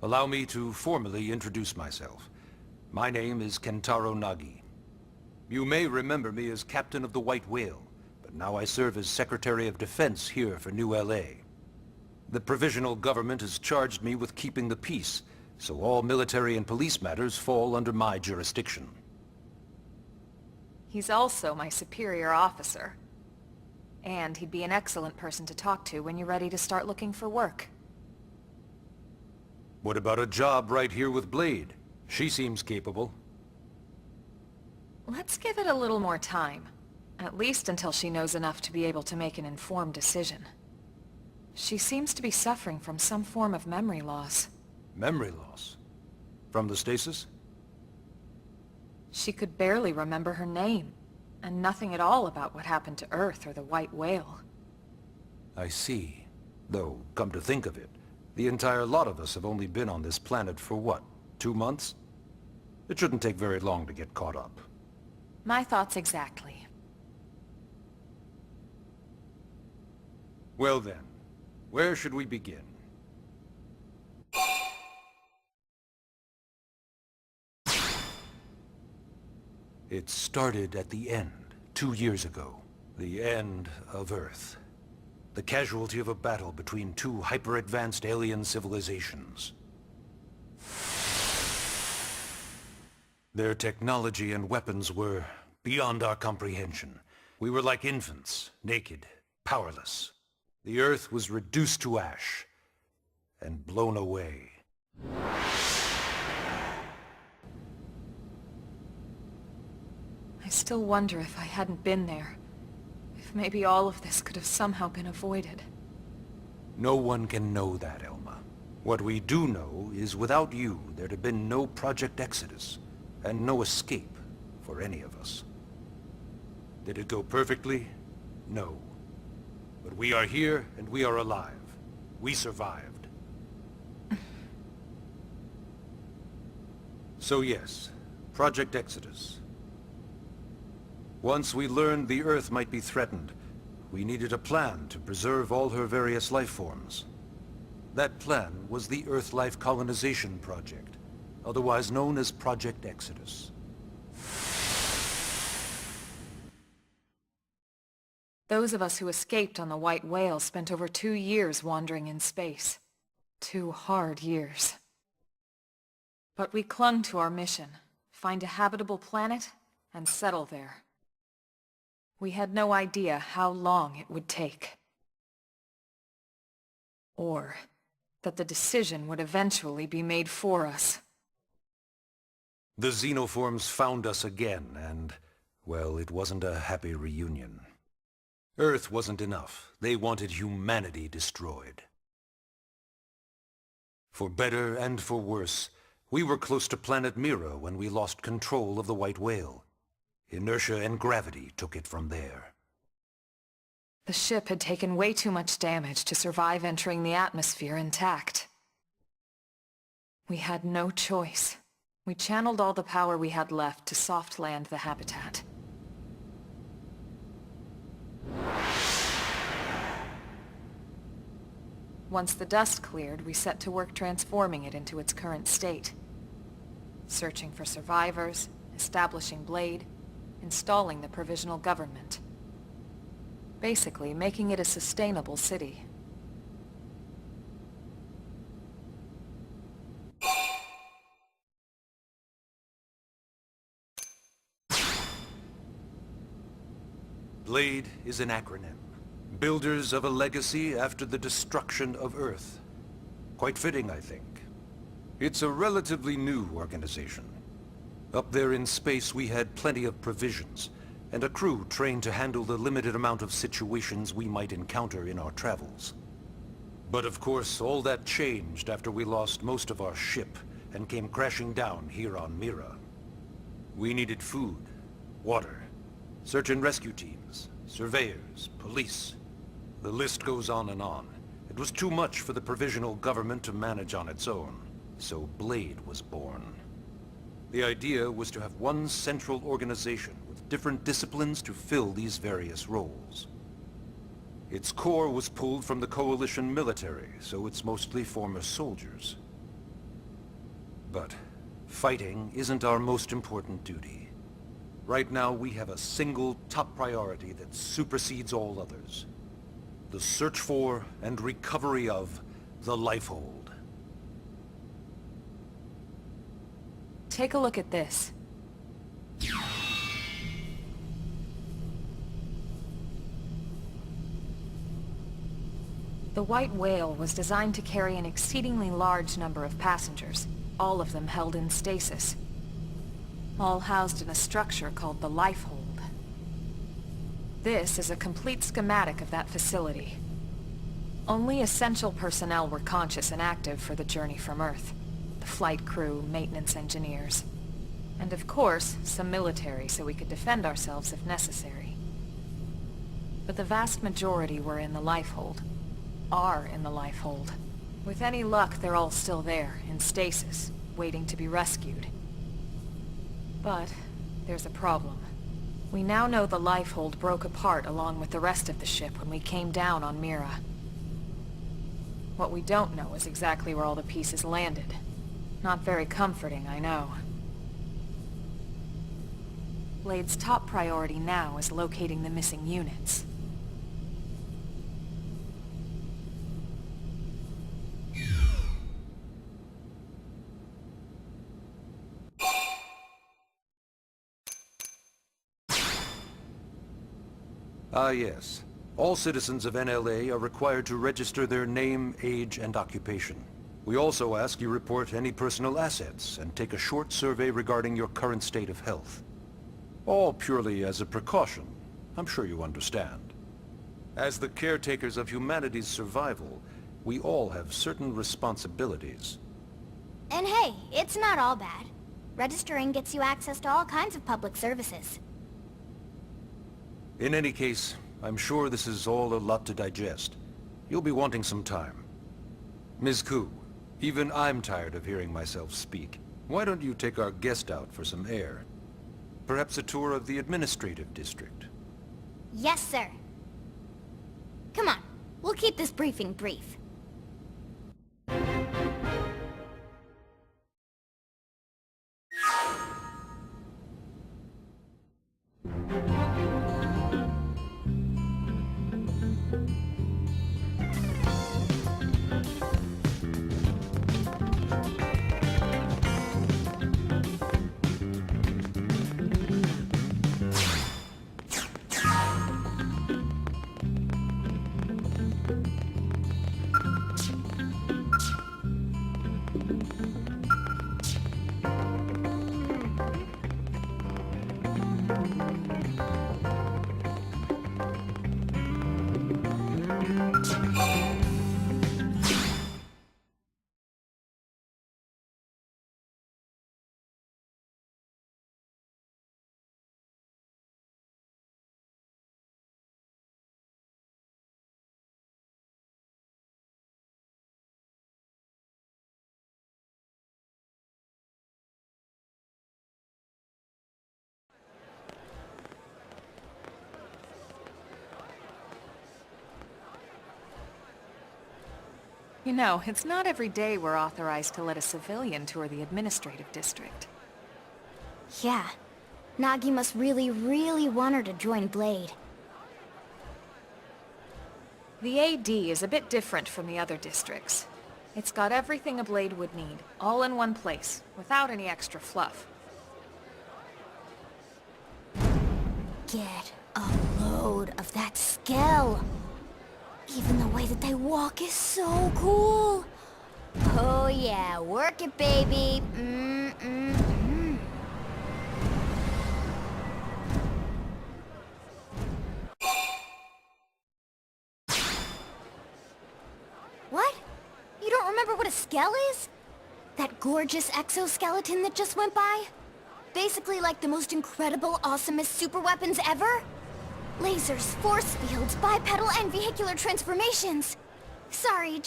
Allow me to formally introduce myself. My name is Kentaro Nagi. You may remember me as Captain of the White Whale, but now I serve as Secretary of Defense here for New LA. The provisional government has charged me with keeping the peace, so all military and police matters fall under my jurisdiction. He's also my superior officer. And he'd be an excellent person to talk to when you're ready to start looking for work. What about a job right here with Blade? She seems capable. Let's give it a little more time. At least until she knows enough to be able to make an informed decision. She seems to be suffering from some form of memory loss. Memory loss? From the stasis? She could barely remember her name, and nothing at all about what happened to Earth or the White Whale. I see. Though, come to think of it, the entire lot of us have only been on this planet for what, 2 months? It shouldn't take very long to get caught up. My thoughts exactly. Well then, where should we begin? It started at the end, 2 years ago. The end of Earth. The casualty of a battle between two hyper-advanced alien civilizations. Their technology and weapons were beyond our comprehension. We were like infants, naked, powerless. The Earth was reduced to ash and blown away. I still wonder if I hadn't been there. If maybe all of this could have somehow been avoided. No one can know that, Elma. What we do know is without you, there'd have been no Project Exodus, and no escape for any of us. Did it go perfectly? No. But we are here, and we are alive. We survived. So yes, Project Exodus. Once we learned the Earth might be threatened, we needed a plan to preserve all her various life forms. That plan was the Earth Life Colonization Project, otherwise known as Project Exodus. Those of us who escaped on the White Whale spent over 2 years wandering in space. 2 hard years. But we clung to our mission, find a habitable planet and settle there. We had no idea how long it would take. Or that the decision would eventually be made for us. The xenoforms found us again, and, well, it wasn't a happy reunion. Earth wasn't enough. They wanted humanity destroyed. For better and for worse, we were close to planet Mira when we lost control of the White Whale. Inertia and gravity took it from there. The ship had taken way too much damage to survive entering the atmosphere intact. We had no choice. We channeled all the power we had left to soft land the habitat. Once the dust cleared, we set to work transforming it into its current state. Searching for survivors, establishing Blade, installing the provisional government. Basically, making it a sustainable city. Blade is an acronym. Builders of a legacy after the destruction of Earth. Quite fitting, I think. It's a relatively new organization. Up there in space we had plenty of provisions, and a crew trained to handle the limited amount of situations we might encounter in our travels. But of course, all that changed after we lost most of our ship and came crashing down here on Mira. We needed food, water, search and rescue teams, surveyors, police. The list goes on and on. It was too much for the provisional government to manage on its own, so Blade was born. The idea was to have one central organization with different disciplines to fill these various roles. Its core was pulled from the Coalition military, so it's mostly former soldiers. But fighting isn't our most important duty. Right now, we have a single top priority that supersedes all others. The search for and recovery of the Lifehold. Take a look at this. The White Whale was designed to carry an exceedingly large number of passengers, all of them held in stasis. All housed in a structure called the Lifehold. This is a complete schematic of that facility. Only essential personnel were conscious and active for the journey from Earth. The flight crew, maintenance engineers, and of course, some military so we could defend ourselves if necessary. But the vast majority were in the Lifehold. Are in the Lifehold. With any luck, they're all still there, in stasis, waiting to be rescued. But there's a problem. We now know the Lifehold broke apart along with the rest of the ship when we came down on Mira. What we don't know is exactly where all the pieces landed. Not very comforting, I know. Blade's top priority now is locating the missing units. Ah, yes. All citizens of NLA are required to register their name, age, and occupation. We also ask you report any personal assets and take a short survey regarding your current state of health. All purely as a precaution. I'm sure you understand. As the caretakers of humanity's survival, we all have certain responsibilities. And hey, it's not all bad. Registering gets you access to all kinds of public services. In any case, I'm sure this is all a lot to digest. You'll be wanting some time. Ms. Koo, even I'm tired of hearing myself speak. Why don't you take our guest out for some air? Perhaps a tour of the administrative district. Yes, sir. Come on, we'll keep this briefing brief. You know, it's not every day we're authorized to let a civilian tour the administrative district. Yeah. Nagi must really, really want her to join Blade. The AD is a bit different from the other districts. It's got everything a Blade would need, all in one place, without any extra fluff. Get a load of that Skell. Even the way that they walk is so cool. Oh yeah, work it, baby. What? You don't remember what a Skell is? That gorgeous exoskeleton that just went by? Basically like the most incredible, awesomest super weapons ever? Lasers, force fields, bipedal and vehicular transformations. Sorry,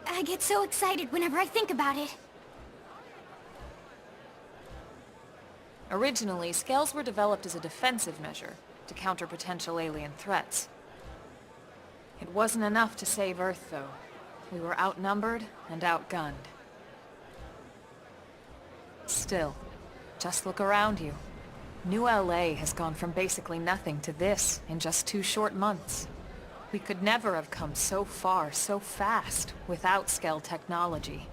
I get so excited whenever I think about it. Originally, scales were developed as a defensive measure to counter potential alien threats. It wasn't enough to save Earth, though. We were outnumbered and outgunned. still. Just look around you. New LA has gone from basically nothing to this in just 2 short months. We could never have come so far so fast without Skell technology.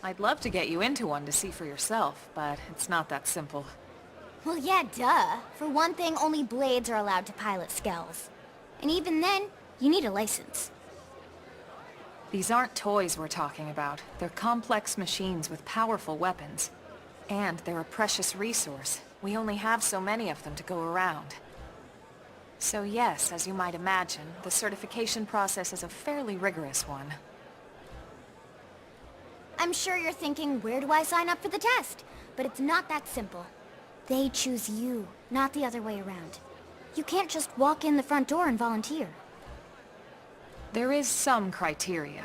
I'd love to get you into one to see for yourself, but it's not that simple. Well, yeah, duh. For one thing, only Blades are allowed to pilot Skells. And even then, you need a license. These aren't toys we're talking about. They're complex machines with powerful weapons. And they're a precious resource. We only have so many of them to go around. So yes, as you might imagine, the certification process is a fairly rigorous one. I'm sure you're thinking, where do I sign up for the test? But it's not that simple. They choose you, not the other way around. You can't just walk in the front door and volunteer. There is some criteria.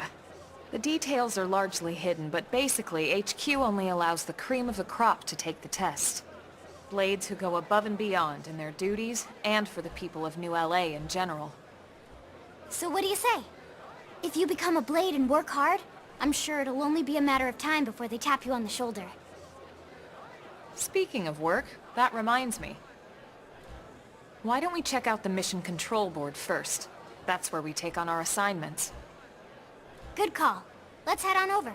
The details are largely hidden, but basically HQ only allows the cream of the crop to take the test. Blades who go above and beyond in their duties, and for the people of New LA in general. So what do you say? If you become a Blade and work hard, I'm sure it'll only be a matter of time before they tap you on the shoulder. Speaking of work, that reminds me. Why don't we check out the mission control board first? That's where we take on our assignments. Good call. Let's head on over.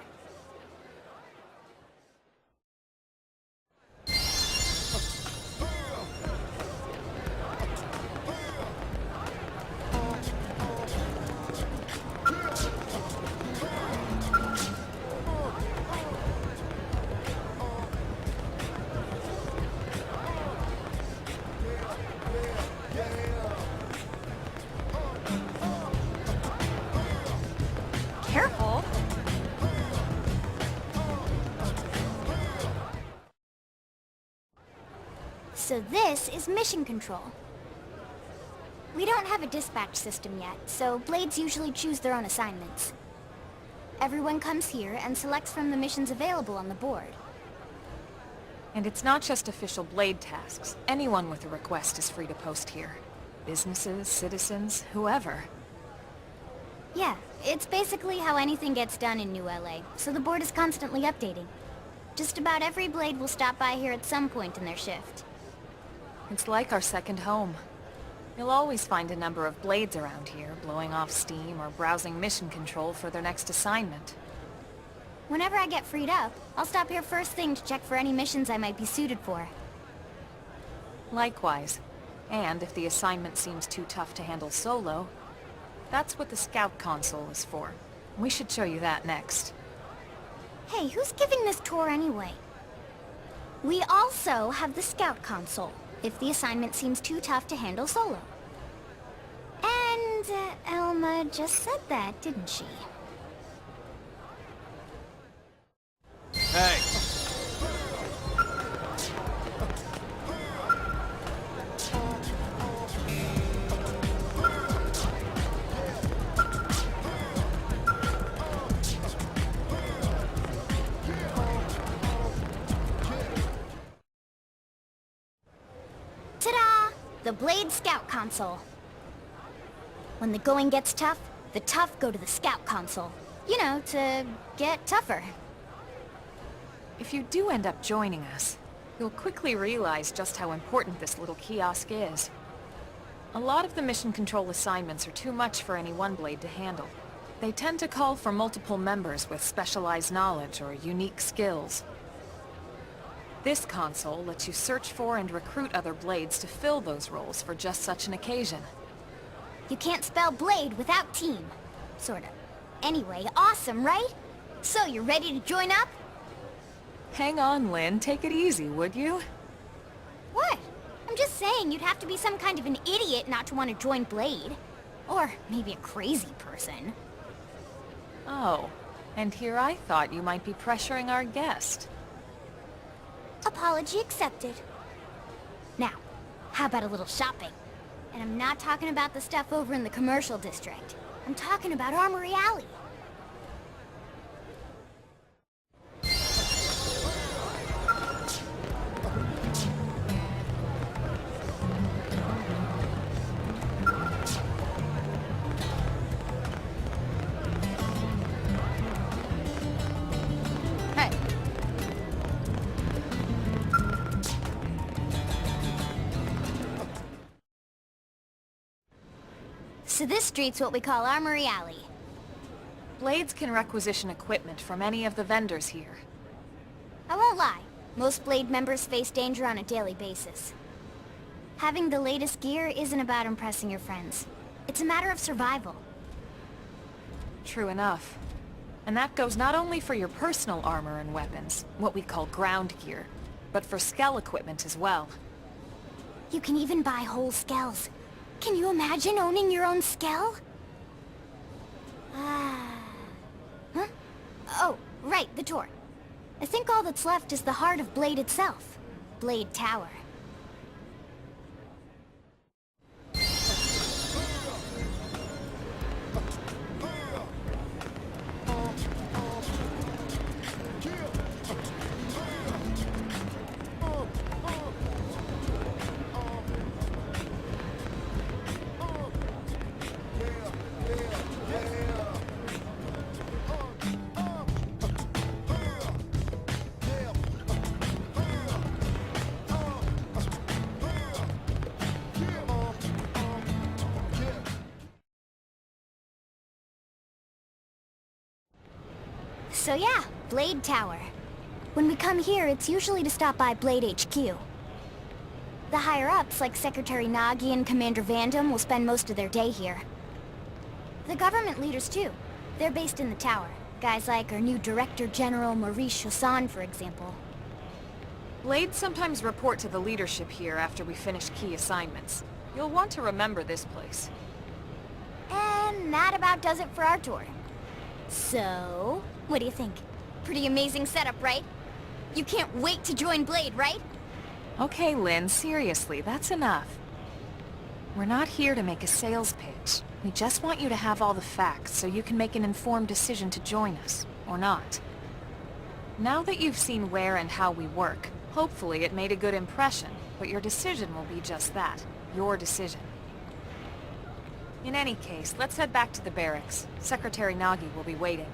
Careful! So this is mission control. We don't have a dispatch system yet, so Blades usually choose their own assignments. Everyone comes here and selects from the missions available on the board. And it's not just official Blade tasks. Anyone with a request is free to post here. Businesses, citizens, whoever. Yeah, it's basically how anything gets done in New LA, so the board is constantly updating. Just about every Blade will stop by here at some point in their shift. It's like our second home. You'll always find a number of Blades around here, blowing off steam or browsing mission control for their next assignment. Whenever I get freed up, I'll stop here first thing to check for any missions I might be suited for. Likewise. And if the assignment seems too tough to handle solo, that's what the Scout Console is for. We should show you that next. Hey, who's giving this tour anyway? We also have the Scout Console, if the assignment seems too tough to handle solo. And Elma just said that, didn't she? Hey! Ta-da! The Blade Scout Console. When the going gets tough, the tough go to the Scout Console. You know, to get tougher. If you do end up joining us, you'll quickly realize just how important this little kiosk is. A lot of the mission control assignments are too much for any one Blade to handle. They tend to call for multiple members with specialized knowledge or unique skills. This console lets you search for and recruit other Blades to fill those roles for just such an occasion. You can't spell Blade without team. Sorta. Anyway, awesome, right? So, you ready to join up? Hang on, Lynn. Take it easy, would you? What? I'm just saying you'd have to be some kind of an idiot not to want to join Blade. Or maybe a crazy person. Oh, and here I thought you might be pressuring our guest. Apology accepted. Now, how about a little shopping? And I'm not talking about the stuff over in the commercial district. I'm talking about Armory Alley. Hey, So this street's what we call Armory Alley. Blades can requisition equipment from any of the vendors here. I won't lie, most Blade members face danger on a daily basis. Having the latest gear isn't about impressing your friends. It's a matter of survival. True enough. And that goes not only for your personal armor and weapons, what we call ground gear, but for skell equipment as well. You can even buy whole skells. Can you imagine owning your own skell? Huh? Oh, right, the tour. I think all that's left is the heart of Blade itself. Blade Tower. So yeah, Blade Tower. When we come here, it's usually to stop by Blade HQ. The higher-ups, like Secretary Nagi and Commander Vandam, will spend most of their day here. The government leaders, too. They're based in the tower. Guys like our new Director General Maurice Chassan, for example. Blades sometimes report to the leadership here after we finish key assignments. You'll want to remember this place. And that about does it for our tour. So, what do you think? Pretty amazing setup, right? You can't wait to join Blade, right? Okay, Lynn, seriously, that's enough. We're not here to make a sales pitch. We just want you to have all the facts so you can make an informed decision to join us, or not. Now that you've seen where and how we work, hopefully it made a good impression, but your decision will be just that, your decision. In any case, let's head back to the barracks. Secretary Nagi will be waiting.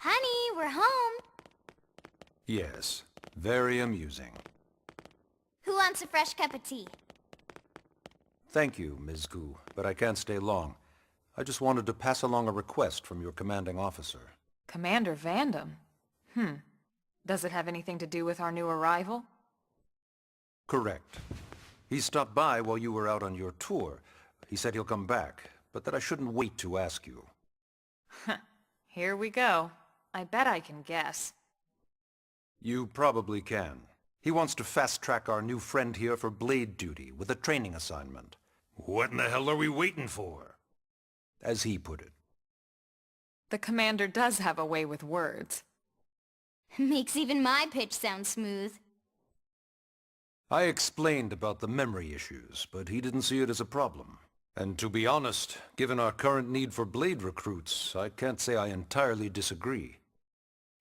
Honey, we're home. Yes, very amusing. Who wants a fresh cup of tea? Thank you, Ms. Gu, but I can't stay long. I just wanted to pass along a request from your commanding officer. Commander Vandam? Does it have anything to do with our new arrival? Correct. He stopped by while you were out on your tour. He said he'll come back, but that I shouldn't wait to ask you. Here we go. I bet I can guess. You probably can. He wants to fast-track our new friend here for Blade duty with a training assignment. What in the hell are we waiting for? As he put it. The commander does have a way with words. Makes even my pitch sound smooth. I explained about the memory issues, but he didn't see it as a problem. And to be honest, given our current need for Blade recruits, I can't say I entirely disagree.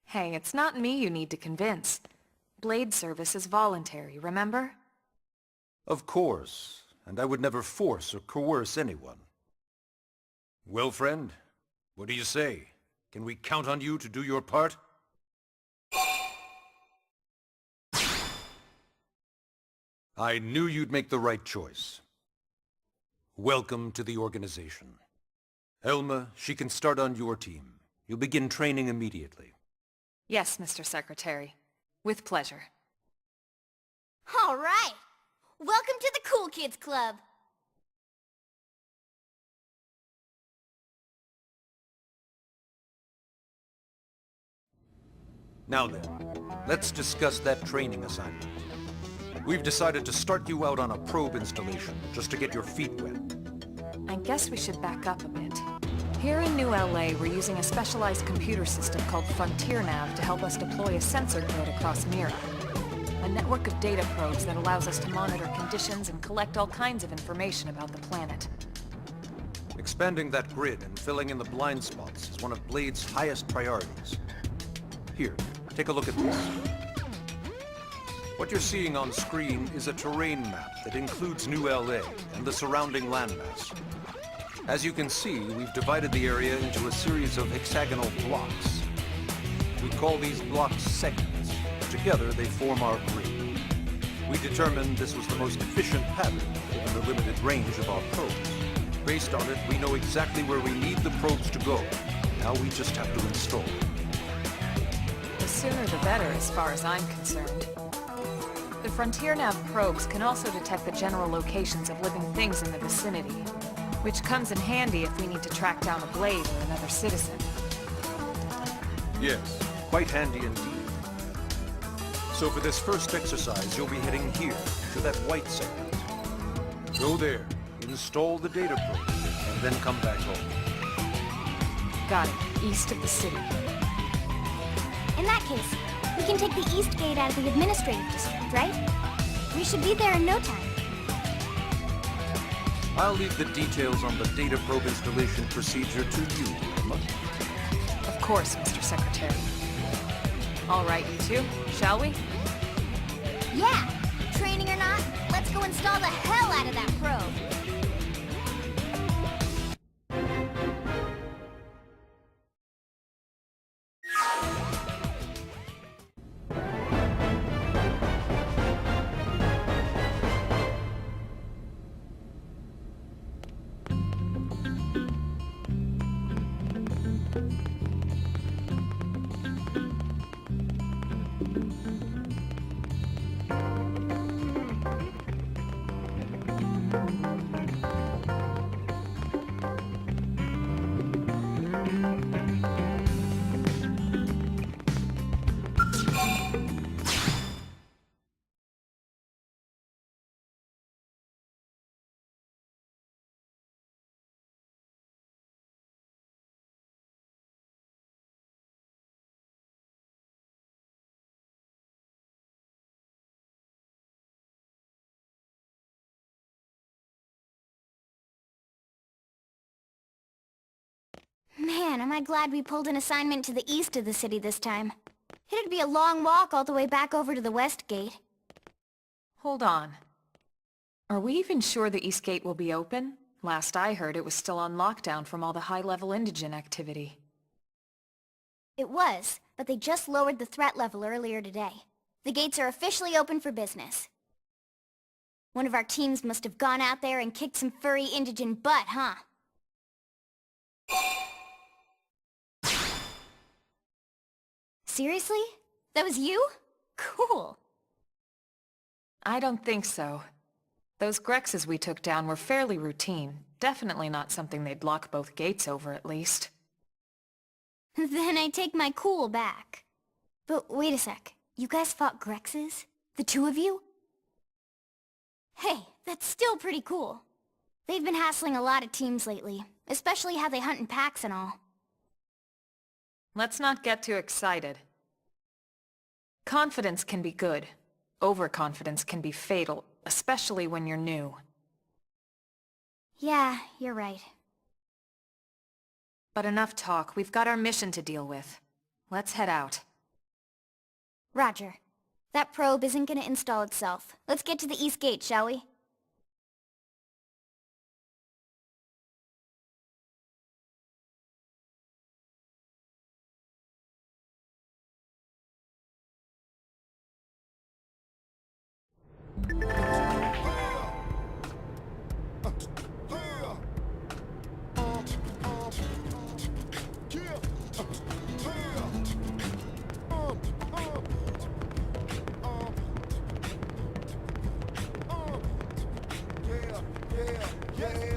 Hey, it's not me you need to convince. Blade service is voluntary, remember? Of course, and I would never force or coerce anyone. Well, friend, what do you say? Can we count on you to do your part? I knew you'd make the right choice. Welcome to the organization. Elma, she can start on your team. You'll begin training immediately. Yes, Mr. Secretary. With pleasure. All right! Welcome to the Cool Kids Club! Now then, let's discuss that training assignment. We've decided to start you out on a probe installation, just to get your feet wet. I guess we should back up a bit. Here in New LA, we're using a specialized computer system called Frontier Nav to help us deploy a sensor grid across Mira. A network of data probes that allows us to monitor conditions and collect all kinds of information about the planet. Expanding that grid and filling in the blind spots is one of Blade's highest priorities. Here, take a look at this. What you're seeing on screen is a terrain map that includes New LA and the surrounding landmass. As you can see, we've divided the area into a series of hexagonal blocks. We call these blocks segments. Together, they form our grid. We determined this was the most efficient pattern, given the limited range of our probes. Based on it, we know exactly where we need the probes to go. Now we just have to install them. The sooner the better, as far as I'm concerned. The Frontier Nav probes can also detect the general locations of living things in the vicinity, which comes in handy if we need to track down a Blade or another citizen. Yes, quite handy indeed. So for this first exercise, you'll be heading here, to that white segment. Go there, install the data probe, and then come back home. Got it. East of the city. In that case, we can take the East Gate out of the administrative district, right? We should be there in no time. I'll leave the details on the data probe installation procedure to you, Emma. Of course, Mr. Secretary. All right, you two, shall we? Yeah! Training or not, let's go install the hell out of that probe! Man, am I glad we pulled an assignment to the east of the city this time. It'd be a long walk all the way back over to the West Gate. Hold on. Are we even sure the East Gate will be open? Last I heard, it was still on lockdown from all the high-level indigent activity. It was, but they just lowered the threat level earlier today. The gates are officially open for business. One of our teams must have gone out there and kicked some furry indigent butt, huh? Seriously? That was you? Cool. I don't think so. Those Grexes we took down were fairly routine. Definitely not something they'd lock both gates over, at least. Then I take my cool back. But wait a sec. You guys fought Grexes? The two of you? Hey, that's still pretty cool. They've been hassling a lot of teams lately, especially how they hunt in packs and all. Let's not get too excited. Confidence can be good. Overconfidence can be fatal, especially when you're new. Yeah, you're right. But enough talk. We've got our mission to deal with. Let's head out. Roger. That probe isn't gonna install itself. Let's get to the East Gate, shall we? Yeah,